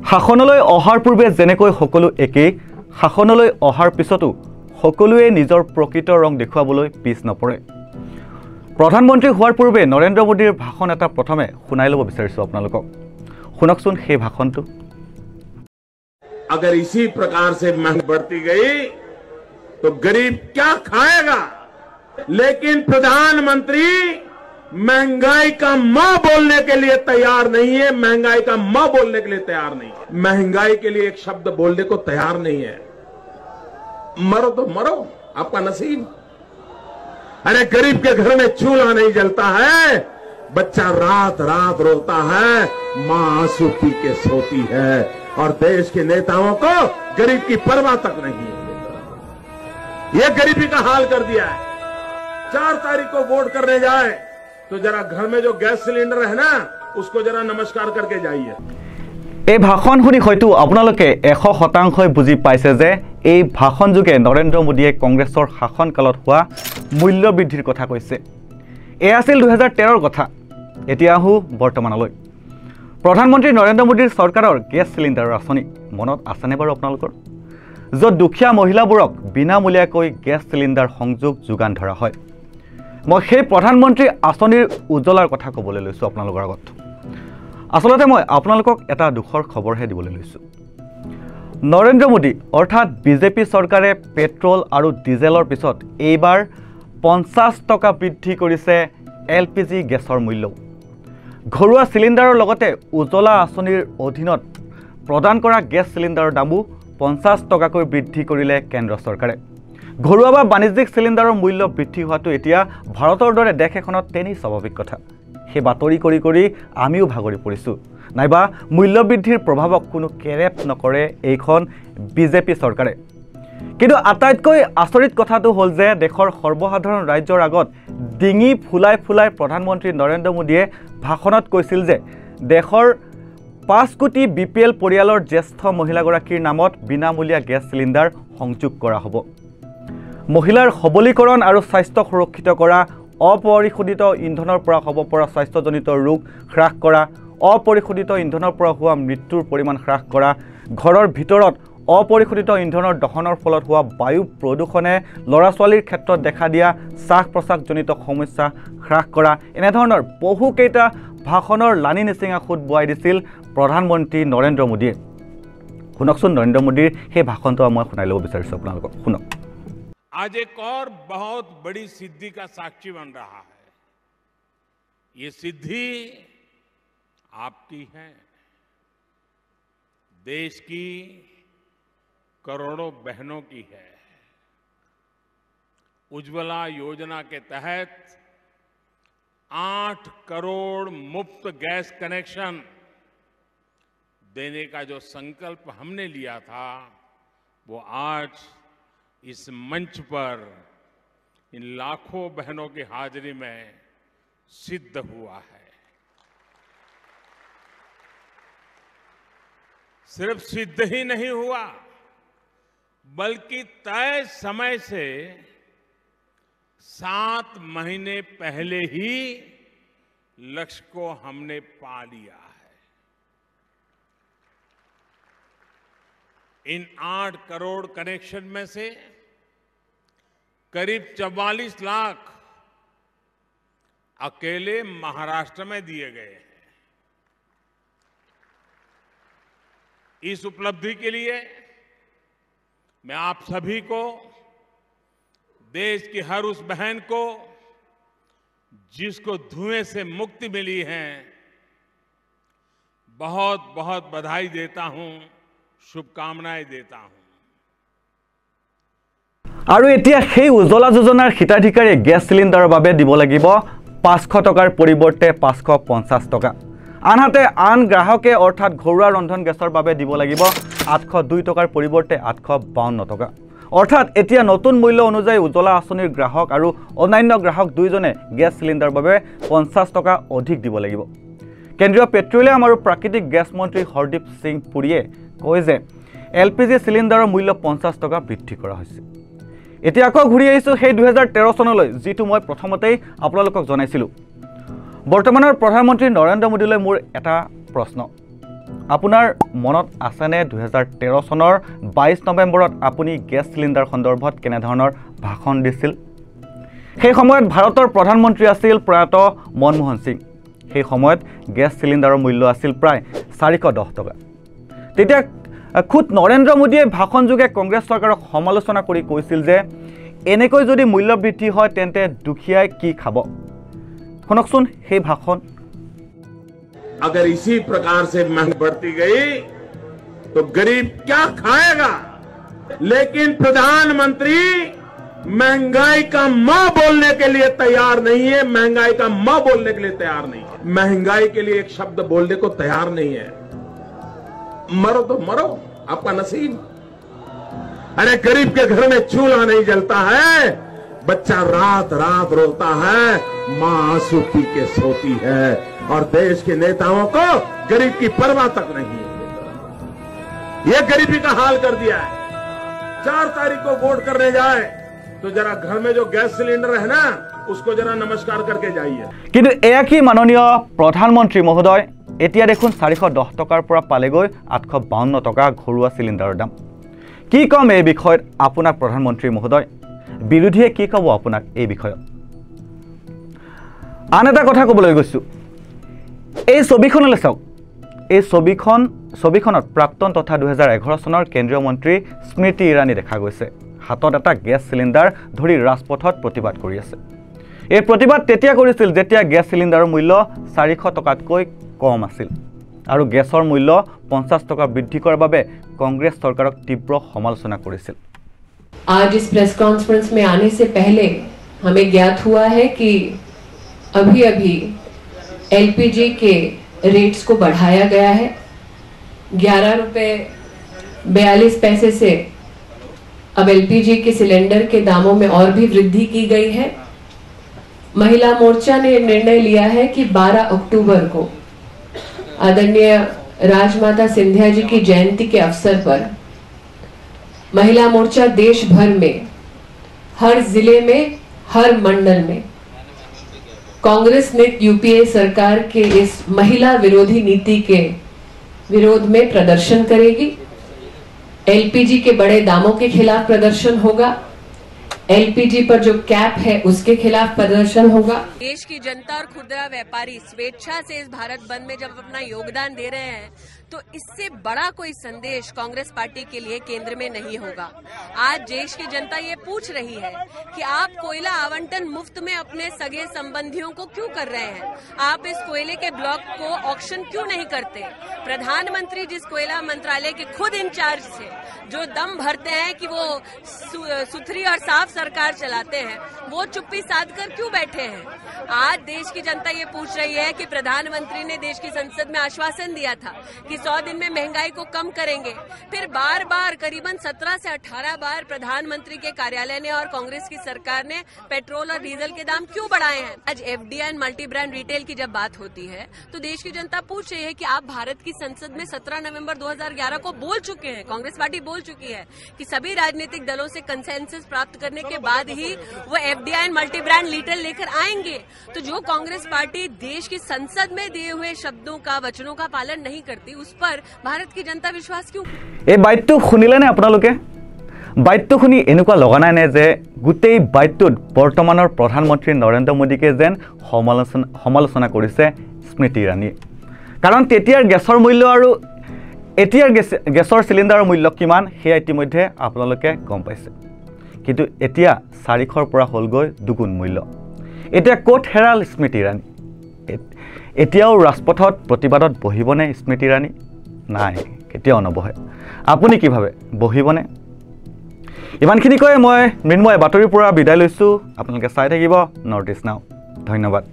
শাসনলৈ অহাৰ পূৰ্বে যেনেকৈ সকলো একেই শাসনলৈ অহাৰ পিছতো সকলোৱে নিজৰ প্ৰকৃত ৰং দেখুৱাবলৈ পিছ নপৰে প্ৰধানমন্ত্ৰী হোৱাৰ পূৰ্বে নৰেন্দ্ৰ মোদীৰ ভাষণ এটা প্ৰথমে শুনাই ল'ব বিচাৰিছো আপোনালোকক শুনকচোন সেই ভাষণটো अगर इसी प्रकार से महंगाई बढ़ती गई तो गरीब क्या खाएगा लेकिन प्रधानमंत्री महंगाई का मां बोलने के लिए तैयार नहीं है महंगाई का मां बोलने के लिए तैयार नहीं है महंगाई के लिए एक शब्द बोलने को तैयार नहीं है मरो तो मरो आपका नसीब अरे गरीब के घर में चूल्हा नहीं जलता है बच्चा रात रात रोता है मां आंसू पी के सोती है और देश के नेताओं को गरीब की परवाह तक नहीं है ये गरीबी का हाल कर दिया है 4 तारीख को वोट करने जाए तो जरा घर में जो गैस सिलेंडर है ना उसको जरा नमस्कार करके जाइए এই ভাষণ শুনি হয়তো আপোনালোকে 100% বুজি পাইছে যে এই ভাষণ যোগে নৰেন্দ্ৰ মোদীয়ে কংগ্ৰেছৰ শাসনকালত হোৱা মূল্য বৃদ্ধিৰ কথা কৈছে এই আছিল 2013 ৰ কথা এতিয়া আহো বৰ্তমানলৈ প্ৰধানমন্ত্ৰী নৰেন্দ্ৰ মোদীৰ চৰকাৰৰ গেছ চিলিণ্ডাৰৰ আঁচনি মনত আছেনে বাৰু আপোনালোকৰ য'ত দুখীয়া মহিলাবোৰক বিনামূলীয়াকৈ গেছ চিলিণ্ডাৰ সংযোগ যোগান ধৰা হয় মই সেই প্ৰধানমন্ত্ৰী আঁচনিৰ উজ্জ্বলাৰ কথা ক'বলৈ লৈছোঁ আপোনালোকৰ আগত আসলতে মই আপোনালোকক এটা দুখৰ খবৰহে দিবলৈ লৈছোঁ নৰেন্দ্ৰ মোদী অৰ্থাৎ বিজেপি চৰকাৰে পেট্ৰল আৰু ডিজেলৰ পিছত এইবাৰ 50 টকা বৃদ্ধি কৰিছে এলপিজি গেছৰ মূল্য ঘৰুৱা চিলিণ্ডাৰৰ লগতে উজ্জ্বলা আঁচনিৰ অধীনত প্ৰদান কৰা গেছ চিলিণ্ডাৰৰ দামো 50 টকাকৈ বৃদ্ধি কৰিলে কেন্দ্ৰ চৰকাৰে ঘৰুৱা বা বাণিজ্যিক চিলিণ্ডাৰৰ মূল্য বৃদ্ধি হোৱাটো এতিয়া ভাৰতৰ দৰে দেশ এখনত তেনি স্বাভাৱিক কথা সেই বাতৰি কৰি কৰি আমিও ভাগৰি পৰিছোঁ নাইবা মূল্য বৃদ্ধিৰ প্ৰভাৱক কোনো কেৰেপ নকৰে এইখন বিজেপি চৰকাৰে কিন্তু আটাইতকৈ আচৰিত কথাটো হ'ল যে দেশৰ সৰ্বসাধাৰণ ৰাজ্যৰ আগত ডিঙি ফুলাই ফুলাই প্ৰধানমন্ত্ৰী নৰেন্দ্ৰ মোদীয়ে ভাষণত কৈছিল যে দেশৰ 5 কোটি বিপিএল পৰিয়ালৰ জ্যেষ্ঠ মহিলাগৰাকীৰ নামত বিনামূলীয়া গেছ চিলিণ্ডাৰ সংযোগ কৰা হ'ব মহিলাৰ সবলীকৰণ আৰু স্বাস্থ্য সুৰক্ষিত কৰা অপৰিশোধিত ইন্ধনৰ পৰা হ'ব পৰা স্বাস্থ্যজনিত ৰোগ হ্ৰাস কৰা অপৰিশোধিত ইন্ধনৰ পৰা হোৱা মৃত্যুৰ পৰিমাণ হ্ৰাস কৰা ঘৰৰ ভিতৰত অপৰিশোধিত ইন্ধনৰ দহনৰ ফলত হোৱা বায়ু প্ৰদূষণে ল'ৰা ছোৱালীৰ ক্ষেত্ৰত দেখা দিয়া শ্বাস প্ৰশ্বাসজনিত সমস্যা হ্ৰাস কৰা এনে ধৰণৰ বহুকেইটা ভাষণৰ লানি নিচিঙা খুদ বুৱাই দিছিল প্ৰধানমন্ত্ৰী নৰেন্দ্ৰ মোদীয়ে শুনকচোন নৰেন্দ্ৰ মোদীৰ সেই ভাষণটো মই শুনাই ল'ব বিচাৰিছোঁ আপোনালোকক শুনক आज एक और बहुत बड़ी सिद्धि का साक्षी बन रहा है ये सिद्धि आपकी है देश की करोड़ों बहनों की है उज्ज्वला योजना के तहत 8 करोड़ मुफ्त गैस कनेक्शन देने का जो संकल्प हमने लिया था वो आज इस मंच पर इन लाखों बहनों की हाजिरी में सिद्ध हुआ है सिर्फ सिद्ध ही नहीं हुआ बल्कि तय समय से 7 महीने पहले ही लक्ष्य को हमने पा लिया है इन 8 करोड़ कनेक्शन में से करीब 44 लाख अकेले महाराष्ट्र में दिए गए हैं इस उपलब्धि के लिए मैं आप सभी को देश की हर उस बहन को जिसको धुएं से मुक्ति मिली है बहुत बहुत बधाई देता हूं शुभकामनाएं देता हूं আৰু এতিয়া সেই উজ্জ্বলা যোজনাৰ হিতাধিকাৰী গেছ চিলিণ্ডাৰৰ বাবে দিব লাগিব 500 টকাৰ পৰিৱৰ্তে 550 টকা আনহাতে আন গ্ৰাহকে অৰ্থাৎ ঘৰুৱা ৰন্ধন গেছৰ বাবে দিব লাগিব 802 টকাৰ পৰিৱৰ্তে 852 টকা অৰ্থাৎ এতিয়া নতুন মূল্য অনুযায়ী উজ্জ্বলা আঁচনিৰ গ্ৰাহক আৰু অন্যান্য গ্ৰাহক দুইজনে গেছ চিলিণ্ডাৰৰ বাবে 50 টকা অধিক দিব লাগিব কেন্দ্ৰীয় পেট্ৰলিয়াম আৰু প্ৰাকৃতিক গেছ মন্ত্ৰী হৰদীপ সিং পুৰীয়ে কয় যে এলপিজি চিলিণ্ডাৰৰ মূল্য 50 টকা বৃদ্ধি কৰা হৈছে এতিয়া আকৌ ঘূৰি আহিছো সেই 2013 চনলৈ যেটো মই প্ৰথমতেই আপোনালোকক জনাইছিলো বৰ্তমানৰ প্ৰধানমন্ত্ৰী নৰেন্দ্ৰ মোদীলৈ মোৰ এটা প্ৰশ্ন আপোনাৰ মনত আছেনে 2013 চনৰ 22 নৱেম্বৰত আপুনি গেছ চিলিণ্ডাৰ সন্দৰ্ভত কেনেধৰণৰ ভাষণ দিছিল সেই সময়ত ভাৰতৰ প্ৰধানমন্ত্ৰী আছিল প্ৰয়াত মনমোহন সিং সেই সময়ত গেছ চিলিণ্ডাৰৰ মূল্য আছিল প্ৰায় 410 টকা তেতিয়া খুদ নৰেন্দ্ৰ মোদীয়ে ভাষণযোগে কংগ্ৰেছ চৰকাৰক সমালোচনা কৰি কৈছিল যে এনেকৈ যদি মূল্য বৃদ্ধি হয় তেন্তে দুখীয়াই কি খাব শুনকচোন সেই ভাষণ अगर इसी प्रकार से महंगाई बढ़ती गई तो गरीब क्या खाएगा लेकिन प्रधानमंत्री महंगाई का मां बोलने के लिए तैयार नहीं है महंगाई का मां बोलने के लिए तैयार नहीं है महंगाई के लिए एक शब्द बोलने को तैयार नहीं है मरो तो मरो आपका नसीब अरे गरीब के घर में चूल्हा नहीं जलता है बच्चा रात रात रोता है मां आंसू पी के सोती है और देश के नेताओं को गरीब की परवाह तक नहीं है ये गरीबी का हाल कर दिया है 4 तारीख को वोट करने जाए तो जरा घर में जो गैस सिलेंडर है ना उसको जरा नमस्कार करके जाइए किंतु एया कि माननीय प्रधानमंत्री महोदय एतिया देखुन 410 टकार পৰা পালেগৈ 852 টকা ঘৰুৱা চিলিণ্ডাৰৰ দাম কি কম এই বিষয়ত আপোনাক প্ৰধানমন্ত্ৰী মহোদয় বিৰোধীয়ে কি কব আপোনাক এই বিষয়ত আন এটা কথা কবলৈ গৈছো এই ছবিখনলৈ চাওক এই ছবিখনত প্ৰাক্তন তথা 2011 চনৰ কেন্দ্ৰীয় মন্ত্ৰী স্মৃতি ইৰাণী দেখা গৈছে হাতত এটা গেছ চিলিণ্ডাৰ ধৰি ৰাজপথত প্ৰতিবাদ কৰি আছে এই প্ৰতিবাদ তেতিয়া কৰিছিল যেতিয়া গেছ চিলিণ্ডাৰৰ মূল্য 400 টকাতকৈ কম আছিল আৰু গেছৰ মূল্য 50 টকা বৃদ্ধি কৰাৰ বাবে কংগ্ৰেছ চৰকাৰক তীব্ৰ সমালোচনা কৰিছিল आज इस प्रेस कॉन्फ्रेंस में आने से पहले हमें ज्ञात हुआ है कि अभी एलपीजी के रेट्स को बढ़ाया गया है 11.42 से अब एलपीजी के सिलेंडर के दामों में और भी वृद्धि की गई है महिला मोर्चा ने निर्णय लिया है कि 12 अक्टूबर को आदरणीय राजमाता सिंधिया जी की जयंती के अवसर पर महिला मोर्चा देश भर में हर जिले में हर मंडल में कांग्रेस ने यूपीए सरकार के इस महिला विरोधी नीति के विरोध में प्रदर्शन करेगी एलपीजी के बड़े दामों के खिलाफ प्रदर्शन होगा एलपीजी पर जो कैप है उसके खिलाफ प्रदर्शन होगा देश की जनता और खुदरा व्यापारी स्वेच्छा से इस भारत बंद में जब अपना योगदान दे रहे हैं तो इससे बड़ा कोई संदेश कांग्रेस पार्टी के लिए केंद्र में नहीं होगा आज देश की जनता ये पूछ रही है कि आप कोयला आवंटन मुफ्त में अपने सगे संबंधियों को क्यों कर रहे हैं आप इस कोयले के ब्लॉक को ऑक्शन क्यों नहीं करते प्रधानमंत्री जिस कोयला मंत्रालय के खुद इंचार्ज थे जो दम भरते हैं कि वो सुथरी और साफ सरकार चलाते हैं वो चुप्पी साध कर क्यों बैठे हैं आज देश की जनता ये पूछ रही है कि प्रधानमंत्री ने देश की संसद में आश्वासन दिया था कि 100 दिन में महंगाई को कम करेंगे फिर बार बार करीबन 17 से 18 बार प्रधानमंत्री के कार्यालय ने और कांग्रेस की सरकार ने पेट्रोल और डीजल के दाम क्यों बढ़ाए हैं आज FDI and multi brand retail की जब बात होती है तो देश की जनता पूछ रही है कि आप भारत की संसद में 17 नवंबर 2011 को बोल चुके हैं कांग्रेस पार्टी बोल चुकी है कि सभी राजनीतिक दलों से कंसेंसस प्राप्त करने के बाद ही वो FDI and multi brand retail लेकर आएंगे तो जो कांग्रेस पार्टी देश की संसद में दिए हुए शब्दों का वचनों का पालन नहीं करती उस पर भारत की जनता विश्वास क्यों এই বাইটটো শুনিলে নে আপোনালোকে বাইটটো শুনি এনেকুৱা লগা নাই নে যে গোটেই বাইটটোত বৰ্তমানৰ প্ৰধানমন্ত্ৰী নৰেন্দ্ৰ মোদীকে যেন সমালোচনা কৰিছে স্মৃতি ইৰাণী কাৰণ তেতিয়াৰ গেছৰ মূল্য আৰু এতিয়াৰ গেছৰ চিলিণ্ডাৰৰ মূল্য কিমান সেয়া ইতিমধ্যে আপোনালোকে গম পাইছে কিন্তু এতিয়া 400ৰ পৰা হ'লগৈ দুগুণ মূল্য এতিয়া কোট হেৰাল স্মৃতি ইৰাণী এতিয়াও ৰাজপথত প্ৰতিবাদত বহিবনে স্মৃতি ইৰাণী নাই কেতিয়াও নবহে আপুনি কি ভাবে বহিবনে ইমানখিনি কৈ মই মৃন্ময় বাতৰিৰ পৰা বিদায় লৈছো আপোনালোকে চাই থাকিব নৰ্থ ইষ্ট নাও ধন্যবাদ